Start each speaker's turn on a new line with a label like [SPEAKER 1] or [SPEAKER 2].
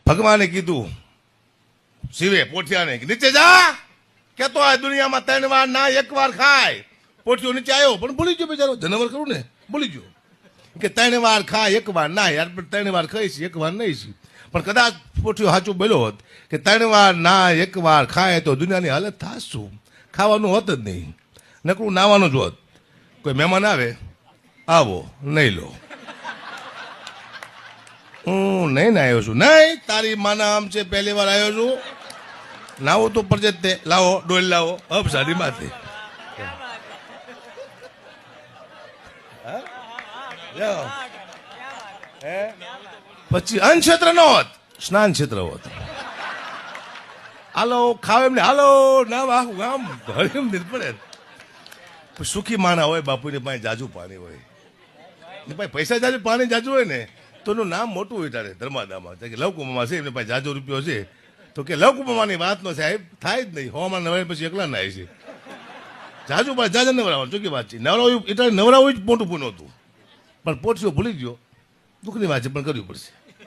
[SPEAKER 1] ભગવાને કીધું શિવે પોઠિયાને નીચે જા કેતો આ દુનિયામાં 3 વાર ના 1 વાર ખાય. પોઠિયો નીચે આવ્યો પણ ભૂલી ગયો બિચારો, જનાવર કરું ને ભૂલી ગયો કે 3 વાર ખાય 1 વાર ના. યાર 3 વાર ખાઈશ 1 વાર નહીં. પણ કદાચ પોઠિયો સાચું બોલ્યો હોત કે 3 વાર ના 1 વાર ખાય તો દુનિયાની હાલત થાશ શું, ખાવાનું હોત જ નહીં, નકરું નાવાનું જ હોત. કોઈ મહેમાન આવે, આવો નહીં લો, હું નહીં ના આવ્યો છું, નહીં તારી માના આમ છે, પહેલી વાર આવ્યો છું, નાવો તો પરજે તે લાવો ડોલ લાવો અબ સાડી માથે. પછી અન્ન ક્ષેત્ર ન હોત, સ્નાન ક્ષેત્ર હોત. હાલો ખાવ એમને, હાલો ના આખું ગામ હરિમ દિન પડે. સુખી માણા હોય બાપુની પાસે જાજુ પાણી હોય, ભાઈ પૈસા જાજુ પાણી જાજુ હોય ને તો એનું નામ મોટું હોય તારે ધર્માદામાં. કે લવકુમામાં છે એમને પાસે જાજો રૂપિયો છે તો કે લવકુમાની વાત નો સાહેબ થાય જ નહીં. હવામાન નવરાય પછી એકલા ના છે જાજુ પાસે જાજા નવરાવાનું ચોખ્ખી વાત છે. નવરાવું એટલે નવરાવું જ મોટું પૂનું હતું. પણ પોઠિયો ભૂલી ગયો, દુઃખની વાત છે પણ કરવી પડશે.